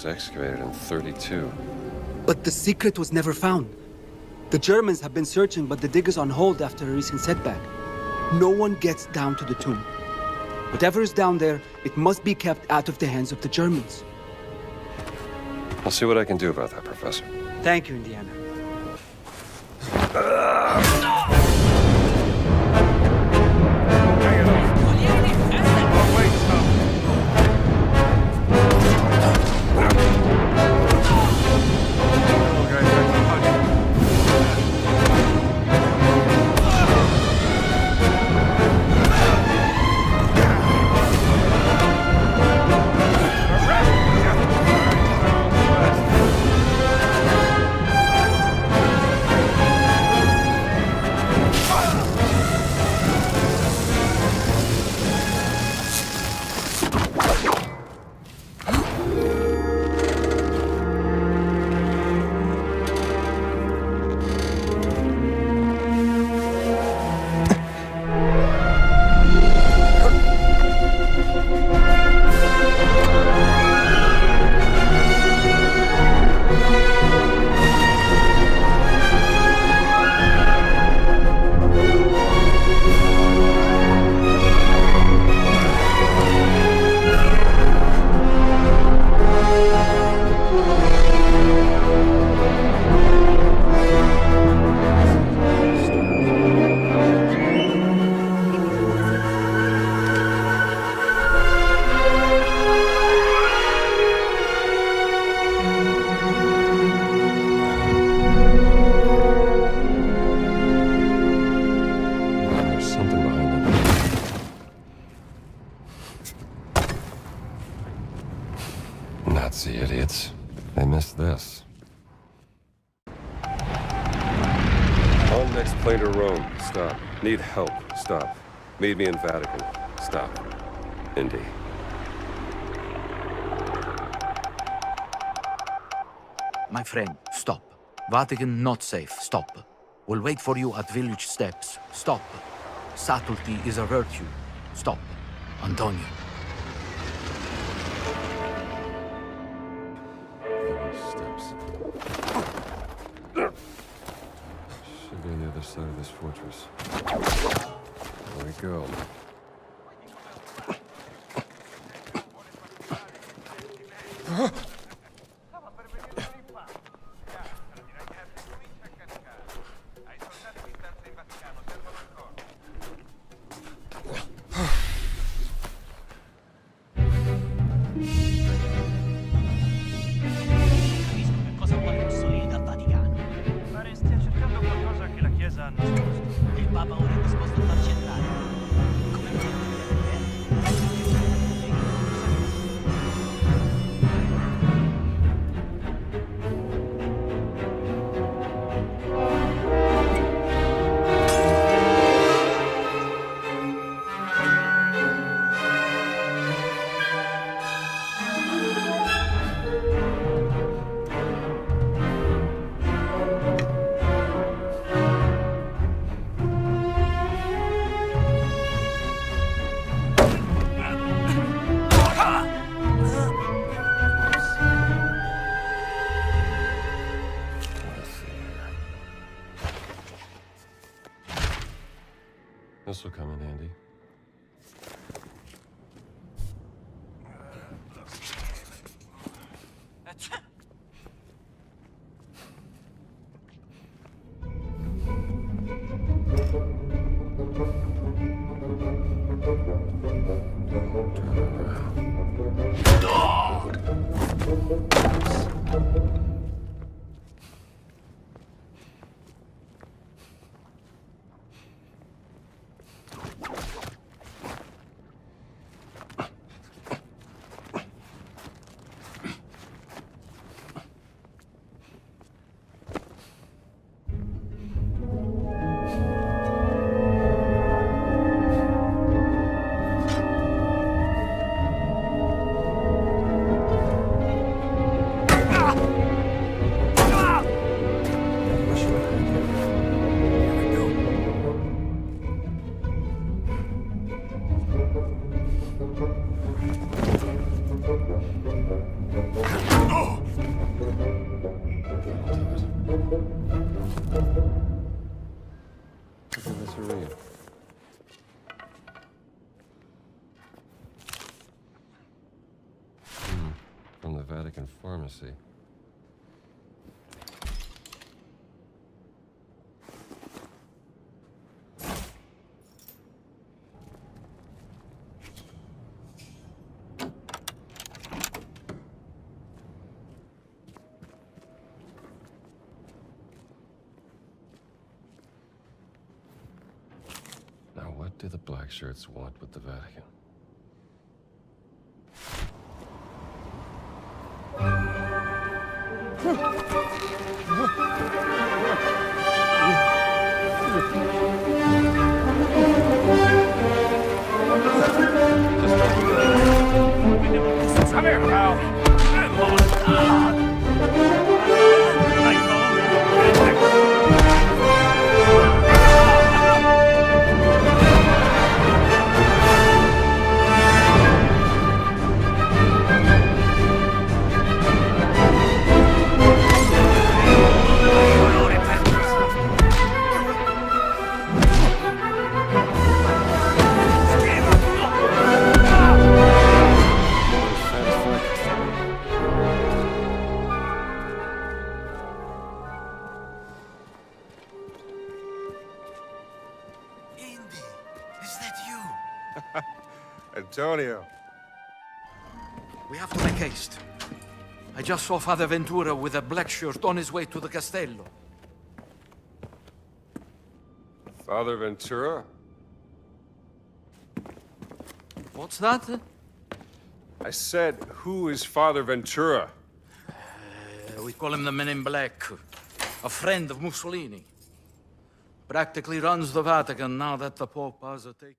excavated in 32. But the secret was never found. The Germans have been searching, but the dig is on hold after a recent setback. No one gets down to the tomb. Whatever is down there, it must be kept out of the hands of the Germans. I'll see what I can do about that, Professor. Thank you, Indiana. Nazi idiots. They missed this. On next plane to Rome. Stop. Need help. Stop. Meet me in Vatican. Stop. Indy. My friend, stop. Vatican not safe. Stop. We'll wait for you at village steps. Stop. Subtlety is a virtue. Stop. Antonio. Steps. Should be on the other side of this fortress. There we go. Il Papa ora è disposto a farci entrare. Come This will come in handy. from the Vatican pharmacy. Now, what do the black shirts want with the Vatican? Come here, pal. Indy, is that you? Antonio. We have to make haste. I just saw Father Ventura with a black shirt on his way to the Castello. Father Ventura? What's that? I said, who is Father Ventura? We call him the Men in Black. A friend of Mussolini. Practically runs the Vatican now that the Pope has a take.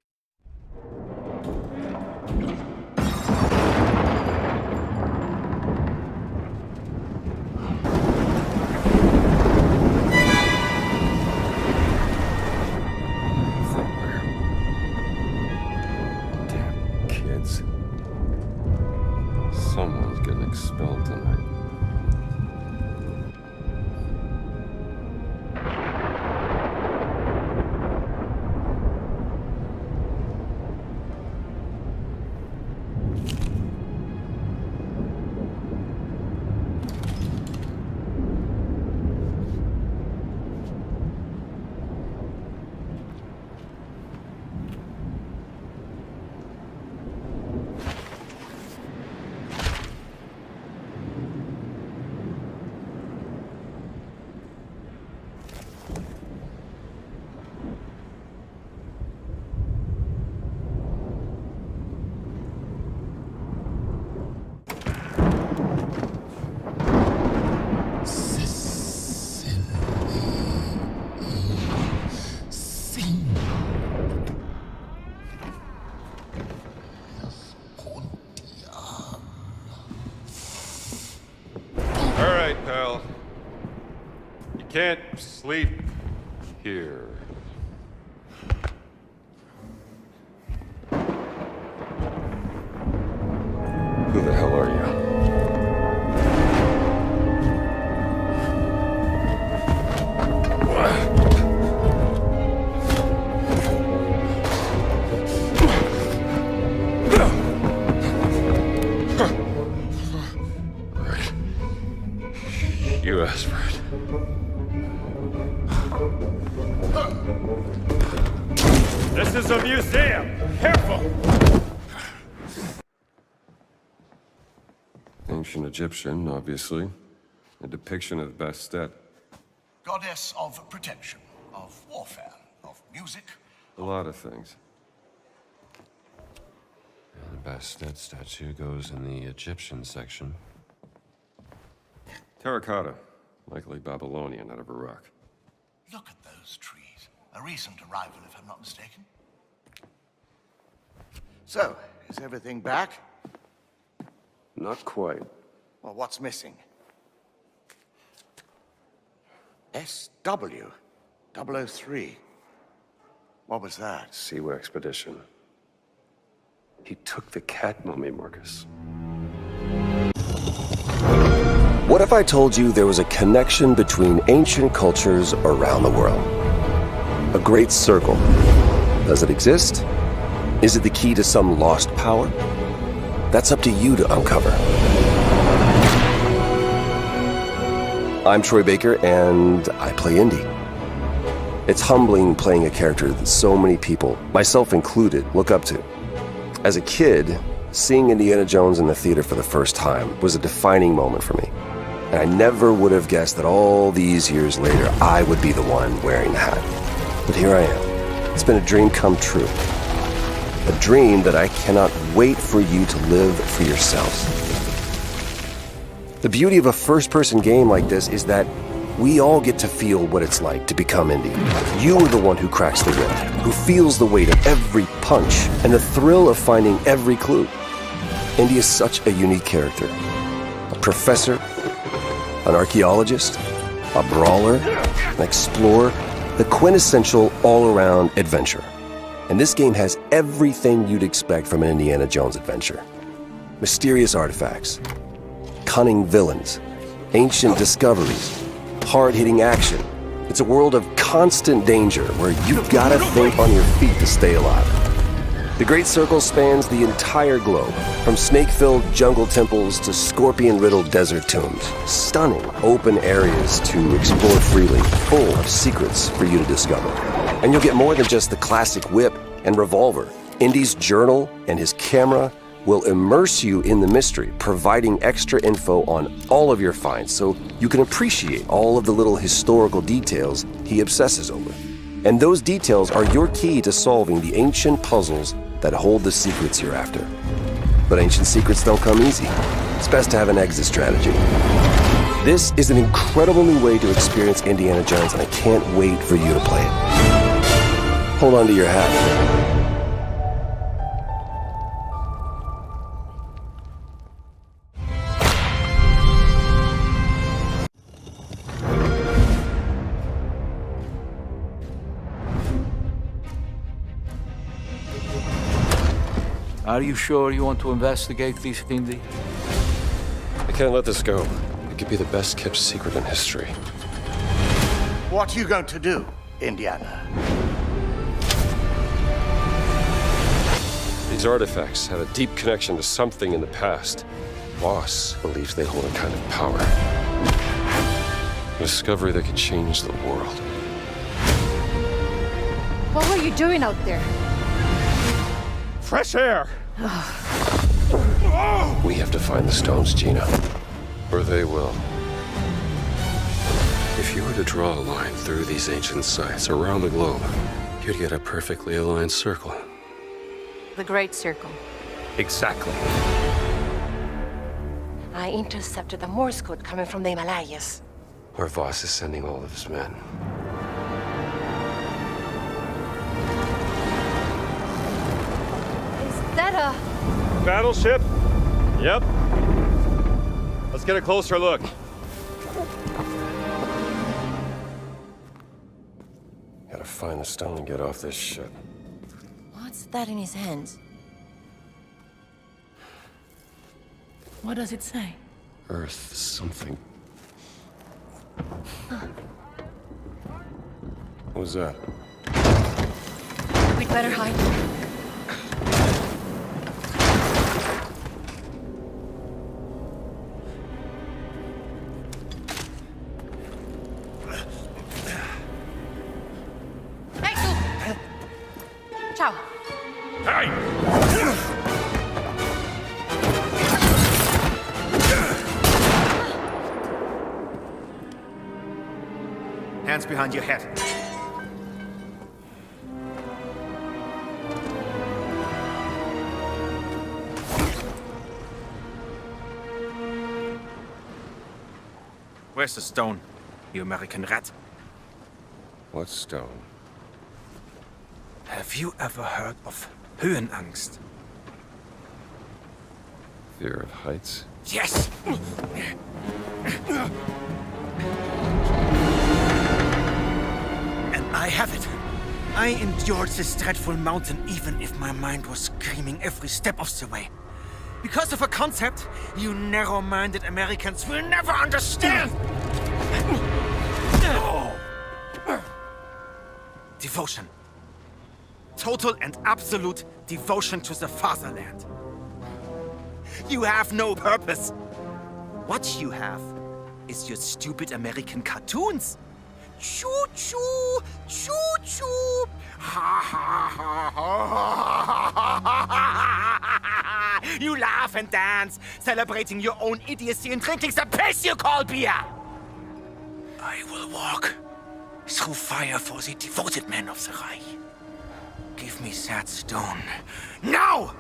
Somewhere. Damn kids. Someone's getting expelled tonight. All right, pal. You can't sleep here. Who the hell are you? Right. You asked for it. This is a museum! Careful! Ancient Egyptian, obviously. A depiction of Bastet. Goddess of protection, of warfare, of music. A lot of things. And the Bastet statue goes in the Egyptian section. Terracotta. Likely Babylonian out of Iraq. Look at those trees. A recent arrival, if I'm not mistaken. So, is everything back? Not quite. Well, what's missing? SW 003. What was that? Siwa expedition. He took the cat mummy, Marcus. What if I told you there was a connection between ancient cultures around the world? A great circle. Does it exist? Is it the key to some lost power? That's up to you to uncover. I'm Troy Baker, and I play Indy. It's humbling playing a character that so many people, myself included, look up to. As a kid, seeing Indiana Jones in the theater for the first time was a defining moment for me. And I never would have guessed that all these years later, I would be the one wearing the hat. But here I am. It's been a dream come true. A dream that I cannot wait for you to live for yourselves. The beauty of a first-person game like this is that we all get to feel what it's like to become Indy. You are the one who cracks the whip, who feels the weight of every punch and the thrill of finding every clue. Indy is such a unique character. A professor, an archaeologist, a brawler, an explorer, the quintessential all-around adventurer. And this game has everything you'd expect from an Indiana Jones adventure. Mysterious artifacts, cunning villains, ancient discoveries, hard-hitting action. It's a world of constant danger where you've gotta think on your feet to stay alive. The Great Circle spans the entire globe, from snake-filled jungle temples to scorpion-riddled desert tombs. Stunning open areas to explore freely, full of secrets for you to discover. And you'll get more than just the classic whip and revolver. Indy's journal and his camera will immerse you in the mystery, providing extra info on all of your finds so you can appreciate all of the little historical details he obsesses over. And those details are your key to solving the ancient puzzles that hold the secrets you're after. But ancient secrets don't come easy. It's best to have an exit strategy. This is an incredible new way to experience Indiana Jones, and I can't wait for you to play it. Hold on to your hat. Are you sure you want to investigate this, Indy? I can't let this go. It could be the best kept secret in history. What are you going to do, Indiana? These artifacts have a deep connection to something in the past. Voss believes they hold a kind of power. A discovery that could change the world. What were you doing out there? Fresh air! We have to find the stones, Gina. Or they will. If you were to draw a line through these ancient sites around the globe, you'd get a perfectly aligned circle. The Great Circle. Exactly. I intercepted the Morse code coming from the Himalayas. Where Voss is sending all of his men. Is that a... Battleship? Yep. Let's get a closer look. Gotta find the stone and get off this ship. What's that in his hands? What does it say? Earth something. What was that? We'd better hide. Hey, tú! Ciao. Hands behind your head. Where's the stone, you American rat? What stone? Have you ever heard of Höhenangst? Fear of heights? Yes! And I have it. I endured this dreadful mountain even if my mind was screaming every step of the way. Because of a concept you narrow-minded Americans will never understand! Devotion. Total and absolute devotion to the fatherland. You have no purpose. What you have is your stupid American cartoons. Choo-choo! Choo-choo! Ha ha ha ha! You laugh and dance, celebrating your own idiocy and drinking the piss you call beer! I will walk through fire for the devoted men of the Reich. Give me that stone. Now!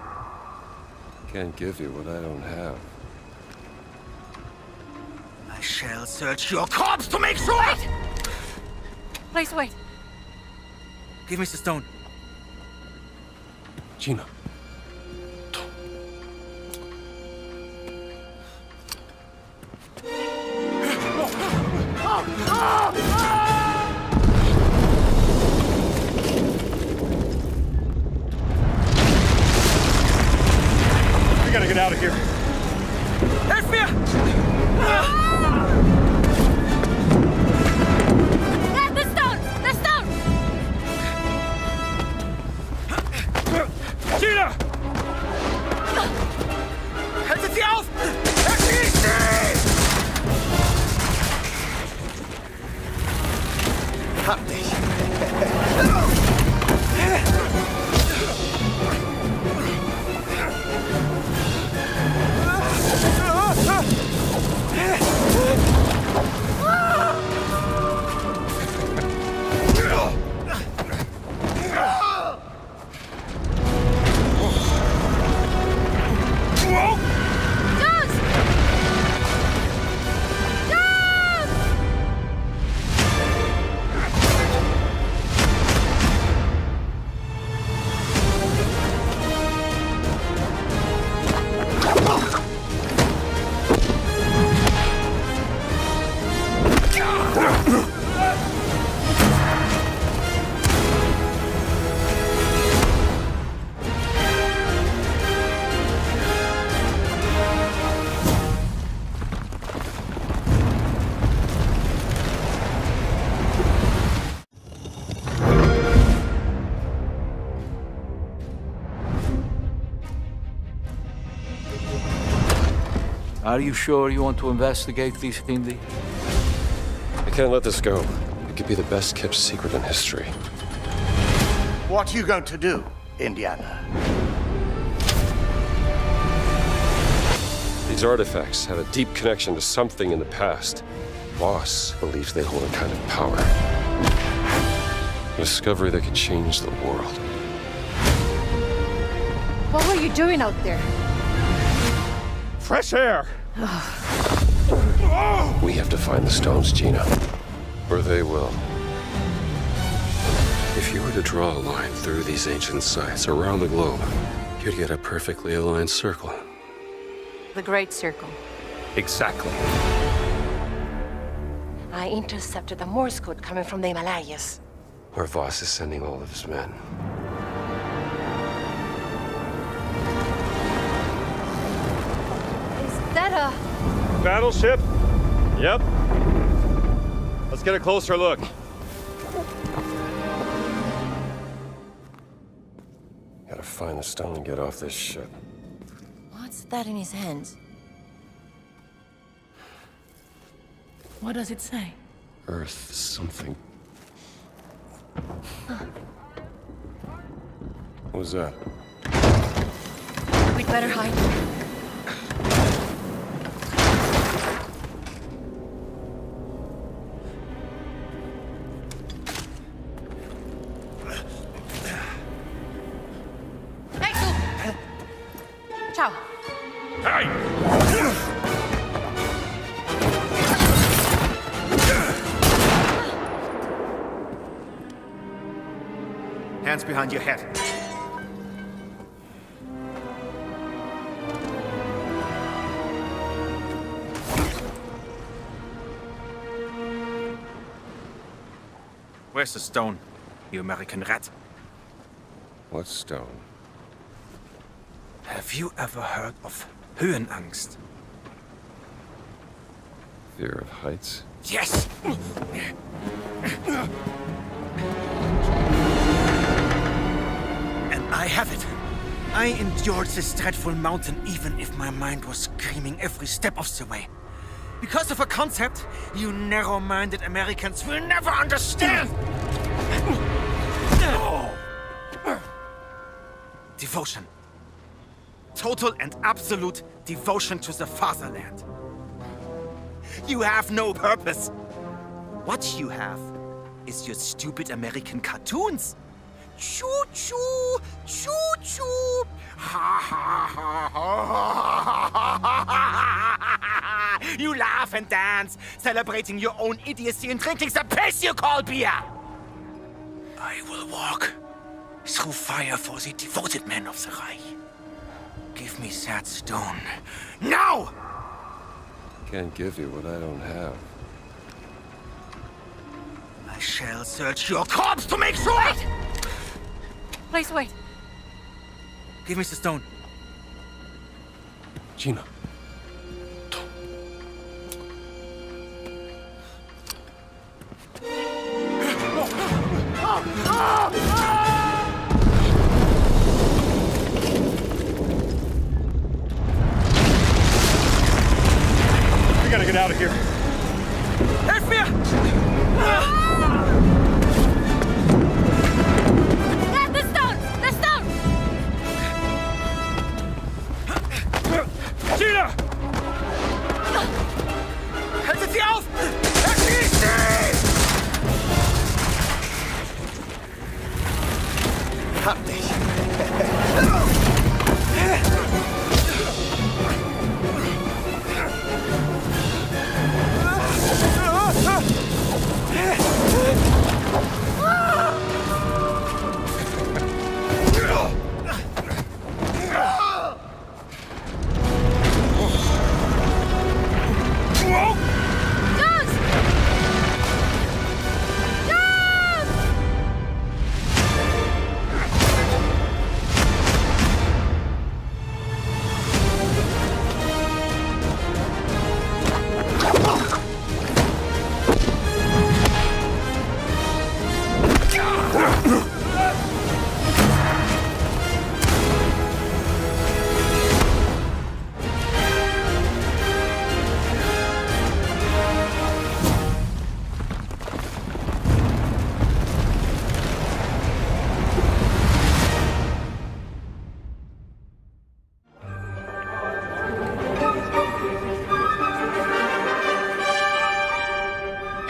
Can't give you what I don't have. I shall search your corpse to make sure! Wait! Please wait. Give me the stone. Gina. We gotta get out of here. Help me! The stone! The stone! Gina! Haltet sie auf! Erschießt sie! Hab dich. Are you sure you want to investigate this, Indy? I can't let this go. It could be the best kept secret in history. What are you going to do, Indiana? These artifacts have a deep connection to something in the past. Boss believes they hold a kind of power. A discovery that could change the world. What were you doing out there? Fresh air! We have to find the stones, Gina. Or they will. If you were to draw a line through these ancient sites around the globe, you'd get a perfectly aligned circle. The Great Circle. Exactly. I intercepted the Morse code coming from the Himalayas. Where Voss is sending all of his men. Is that a... Battleship? Yep. Let's get a closer look. Gotta find the stone and get off this ship. What's that in his hands? What does it say? Earth something. What was that? We'd better hide. Hey, Sue! Ciao. Hands behind your head. Where's the stone, you American rat? What stone? Have you ever heard of Höhenangst? Fear of heights? Yes! And I have it. I endured this dreadful mountain even if my mind was screaming every step of the way. Because of a concept you narrow-minded Americans will never understand! Devotion. Total and absolute devotion to the fatherland. You have no purpose. What you have is your stupid American cartoons. Choo-choo, choo-choo. Ha ha ha ha. You laugh and dance, celebrating your own idiocy and drinking the piss you call beer. I will walk through fire for the devoted men of the Reich. Give me that stone. Now! Can't give you what I don't have. I shall search your corpse to make sure! Wait! Please wait. Give me the stone. Gina. We gotta get out of here. Help me! The stone! The stone! Gina! Haltet sie auf! Erschießt sie! Hab dich.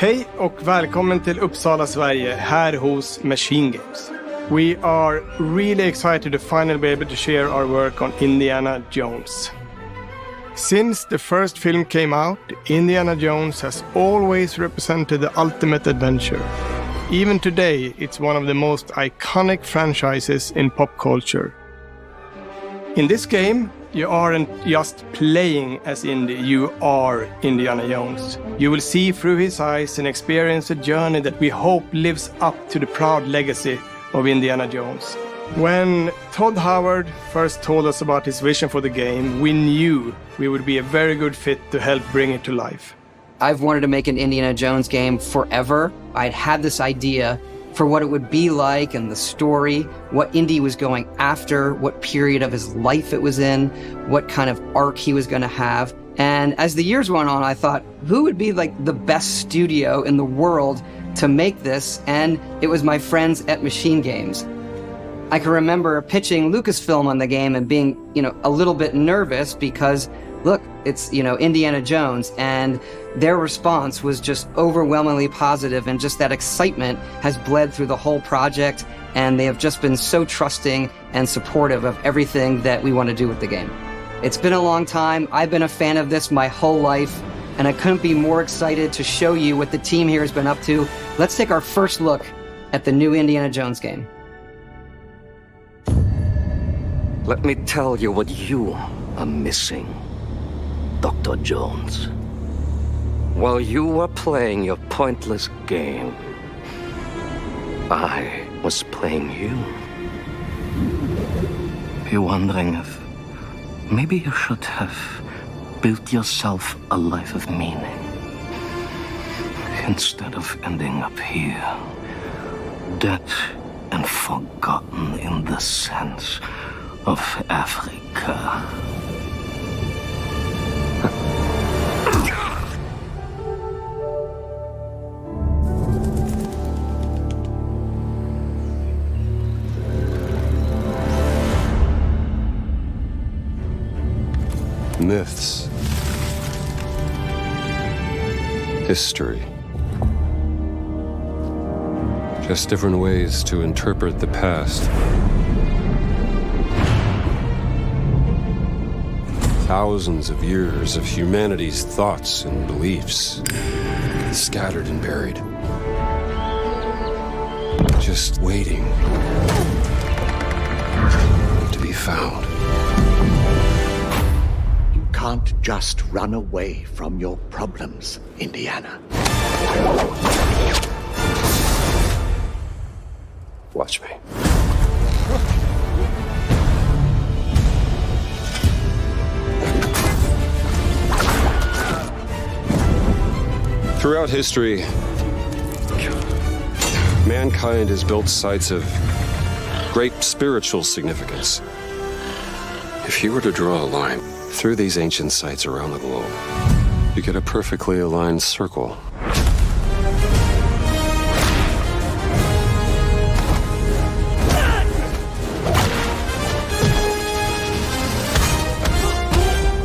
Hej och välkommen till Uppsala, Sverige, här hos Machine Games. We are really excited to finally be able to share our work on Indiana Jones. Since the first film came out, Indiana Jones has always represented the ultimate adventure. Even today, it's one of the most iconic franchises in pop culture. In this game, you aren't just playing as Indy, you are Indiana Jones. You will see through his eyes and experience a journey that we hope lives up to the proud legacy of Indiana Jones. When Todd Howard first told us about his vision for the game, we knew we would be a very good fit to help bring it to life. I've wanted to make an Indiana Jones game forever. I'd had this idea for what it would be like and the story, what Indy was going after, what period of his life it was in, what kind of arc he was going to have. And as the years went on, I thought, who would be like the best studio in the world to make this? And it was my friends at Machine Games. I can remember pitching Lucasfilm on the game and being, a little bit nervous because, look, it's, Indiana Jones, and their response was just overwhelmingly positive, and just that excitement has bled through the whole project, and they have just been so trusting and supportive of everything that we want to do with the game. It's been a long time. I've been a fan of this my whole life, and I couldn't be more excited to show you what the team here has been up to. Let's take our first look at the new Indiana Jones game. Let me tell you what you are missing, Dr. Jones. While you were playing your pointless game, I was playing you. You're wondering if maybe you should have built yourself a life of meaning instead of ending up here, dead and forgotten in the sense of Africa. myths, history. Just different ways to interpret the past. Thousands of years of humanity's thoughts and beliefs, scattered and buried. Just waiting to be found. You can't just run away from your problems, Indiana. Watch me. Throughout history, mankind has built sites of great spiritual significance. If you were to draw a line Through these ancient sites around the globe, you get a perfectly aligned circle.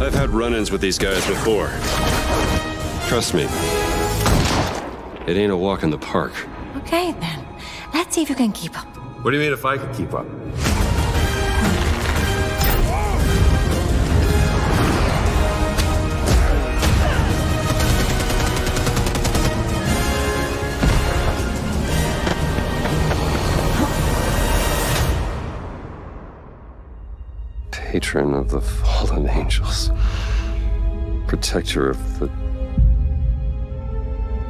I've had run-ins with these guys before. Trust me, it ain't a walk in the park. Okay, then. Let's see if you can keep up. What do you mean if I could keep up? Patron of the fallen angels. Protector of the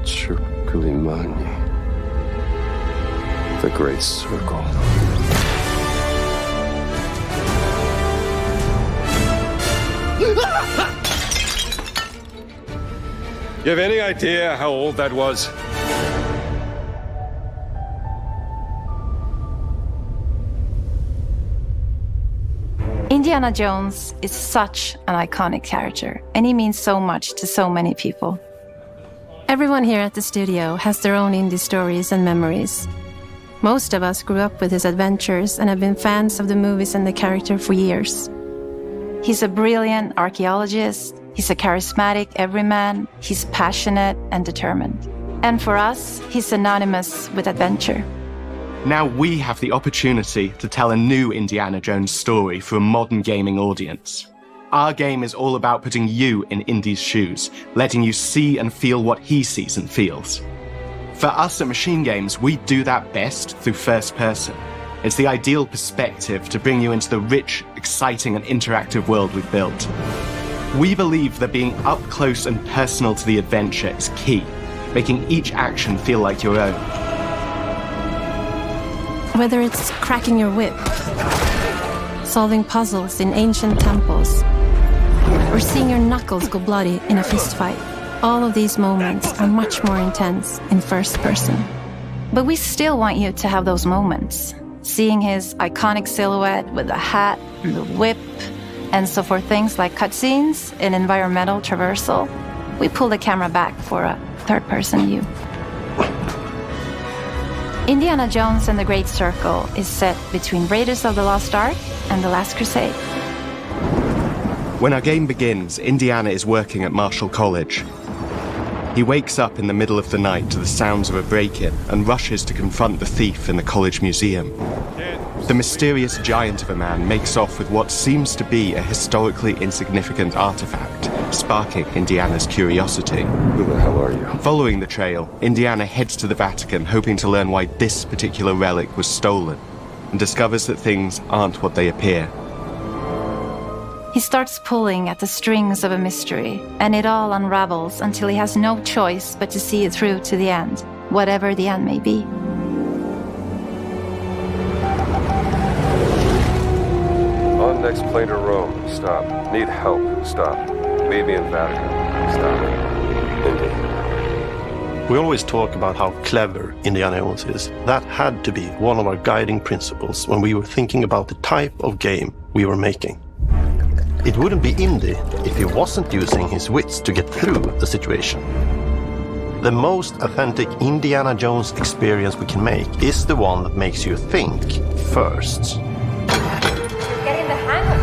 Circulimani. The Great Circle. You have any idea how old that was? Indiana Jones is such an iconic character, and he means so much to so many people. Everyone here at the studio has their own indie stories and memories. Most of us grew up with his adventures and have been fans of the movies and the character for years. He's a brilliant archaeologist, he's a charismatic everyman, he's passionate and determined. And for us, he's synonymous with adventure. Now we have the opportunity to tell a new Indiana Jones story for a modern gaming audience. Our game is all about putting you in Indy's shoes, letting you see and feel what he sees and feels. For us at Machine Games, we do that best through first person. It's the ideal perspective to bring you into the rich, exciting and interactive world we've built. We believe that being up close and personal to the adventure is key, making each action feel like your own. Whether it's cracking your whip, solving puzzles in ancient temples, or seeing your knuckles go bloody in a fistfight, all of these moments are much more intense in first person. But we still want you to have those moments. Seeing his iconic silhouette with the hat, the whip, and so for things like cutscenes and environmental traversal, we pull the camera back for a third-person view. Indiana Jones and the Great Circle is set between Raiders of the Lost Ark and The Last Crusade. When our game begins, Indiana is working at Marshall College. He wakes up in the middle of the night to the sounds of a break-in and rushes to confront the thief in the college museum. The mysterious giant of a man makes off with what seems to be a historically insignificant artifact, sparking Indiana's curiosity. Who the hell are you? Following the trail, Indiana heads to the Vatican, hoping to learn why this particular relic was stolen, and discovers that things aren't what they appear. He starts pulling at the strings of a mystery, and it all unravels until he has no choice but to see it through to the end, whatever the end may be. On next plane to Rome. Stop. Need help. Stop. Meet me in Vatican. Stop. Indy. We always talk about how clever Indiana Jones is. That had to be one of our guiding principles when we were thinking about the type of game we were making. It wouldn't be Indy if he wasn't using his wits to get through the situation. The most authentic Indiana Jones experience we can make is the one that makes you think first. Getting the hang of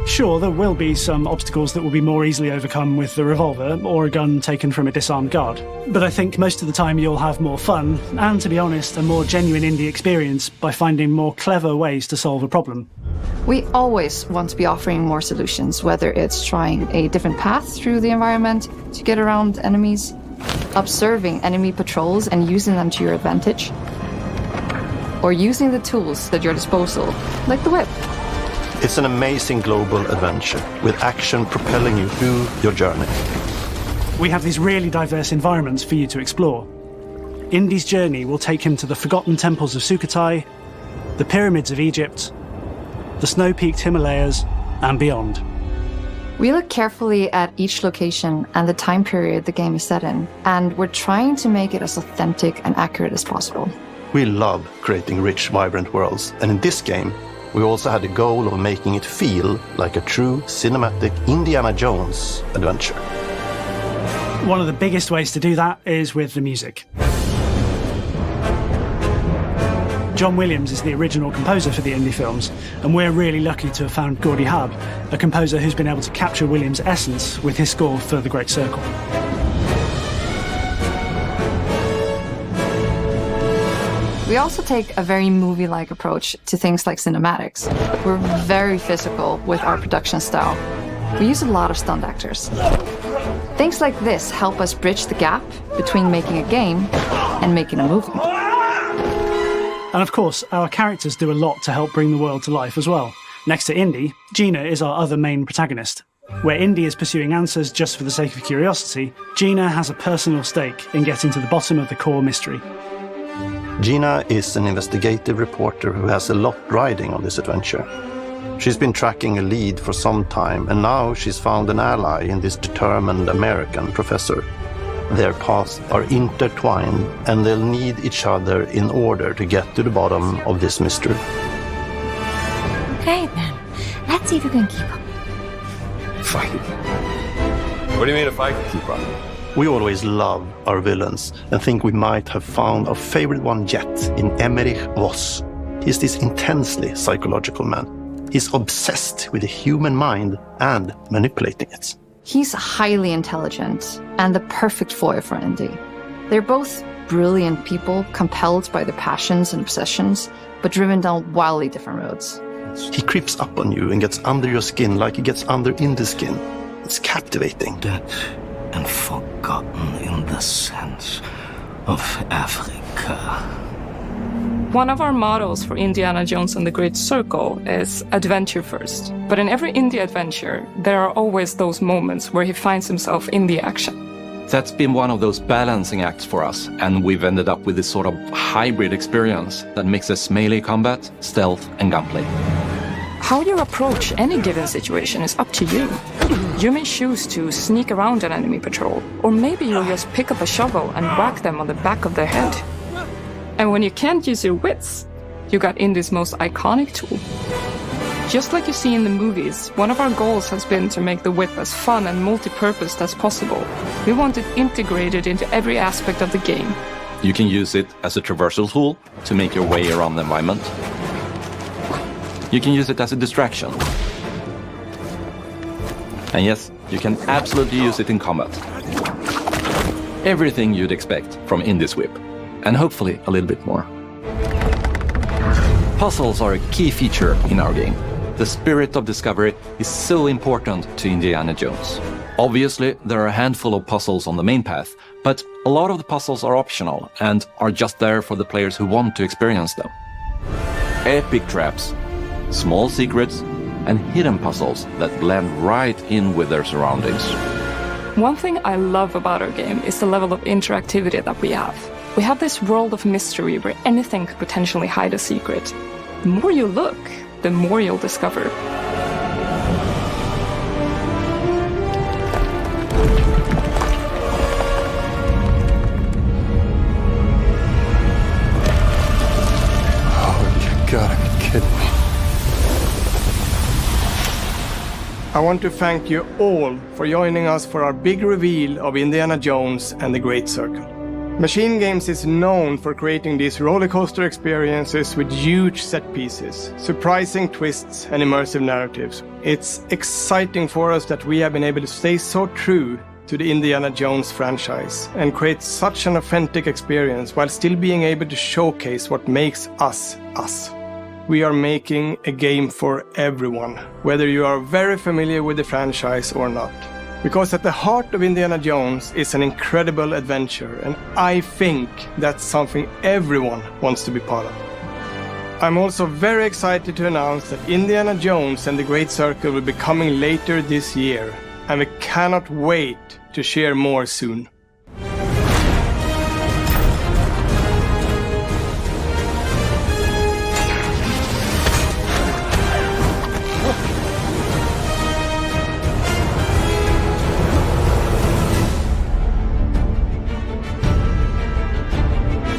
this. Sure, there will be some obstacles that will be more easily overcome with the revolver or a gun taken from a disarmed guard. But I think most of the time you'll have more fun and, to be honest, a more genuine indie experience by finding more clever ways to solve a problem. We always want to be offering more solutions, whether it's trying a different path through the environment to get around enemies, observing enemy patrols and using them to your advantage, or using the tools at your disposal, like the whip. It's an amazing global adventure with action propelling you through your journey. We have these really diverse environments for you to explore. Indy's journey will take him to the forgotten temples of Sukhothai, the pyramids of Egypt, the snow-peaked Himalayas, and beyond. We look carefully at each location and the time period the game is set in, and we're trying to make it as authentic and accurate as possible. We love creating rich, vibrant worlds, and in this game, we also had the goal of making it feel like a true cinematic Indiana Jones adventure. One of the biggest ways to do that is with the music. John Williams is the original composer for the indie films, and we're really lucky to have found Gordy Hub, a composer who's been able to capture Williams' essence with his score for The Great Circle. We also take a very movie-like approach to things like cinematics. We're very physical with our production style. We use a lot of stunt actors. Things like this help us bridge the gap between making a game and making a movie. And of course, our characters do a lot to help bring the world to life as well. Next to Indy, Gina is our other main protagonist. Where Indy is pursuing answers just for the sake of curiosity, Gina has a personal stake in getting to the bottom of the core mystery. Gina is an investigative reporter who has a lot riding on this adventure. She's been tracking a lead for some time, and now she's found an ally in this determined American professor. Their paths are intertwined, and they'll need each other in order to get to the bottom of this mystery. Okay, then. Let's see if you can keep up. Fight. What do you mean if I can keep up? We always love our villains and think we might have found our favorite one yet in Emmerich Voss. He's this intensely psychological man. He's obsessed with the human mind and manipulating it. He's highly intelligent and the perfect foil for Indy. They're both brilliant people, compelled by their passions and obsessions, but driven down wildly different roads. He creeps up on you and gets under your skin like he gets under Indy's skin. It's captivating. Dead and forgotten in the sense of Africa. One of our mottos for Indiana Jones and the Great Circle is adventure first. But in every indie adventure, there are always those moments where he finds himself in the action. That's been one of those balancing acts for us, and we've ended up with this sort of hybrid experience that mixes melee combat, stealth, and gunplay. How you approach any given situation is up to you. You may choose to sneak around an enemy patrol, or maybe you'll just pick up a shovel and whack them on the back of their head. And when you can't use your wits, you got Indy's most iconic tool. Just like you see in the movies, one of our goals has been to make the whip as fun and multi-purposed as possible. We want it integrated into every aspect of the game. You can use it as a traversal tool to make your way around the environment. You can use it as a distraction. And yes, you can absolutely use it in combat. Everything you'd expect from Indy's whip. And hopefully a little bit more. Puzzles are a key feature in our game. The spirit of discovery is so important to Indiana Jones. Obviously, there are a handful of puzzles on the main path, but a lot of the puzzles are optional and are just there for the players who want to experience them. Epic traps, small secrets, and hidden puzzles that blend right in with their surroundings. One thing I love about our game is the level of interactivity that we have. We have this world of mystery where anything could potentially hide a secret. The more you look, the more you'll discover. Oh, you gotta be kidding me. I want to thank you all for joining us for our big reveal of Indiana Jones and the Great Circle. Machine Games is known for creating these rollercoaster experiences with huge set pieces, surprising twists, and immersive narratives. It's exciting for us that we have been able to stay so true to the Indiana Jones franchise and create such an authentic experience while still being able to showcase what makes us us. We are making a game for everyone, whether you are very familiar with the franchise or not. Because at the heart of Indiana Jones is an incredible adventure, and I think that's something everyone wants to be part of. I'm also very excited to announce that Indiana Jones and the Great Circle will be coming later this year, and we cannot wait to share more soon.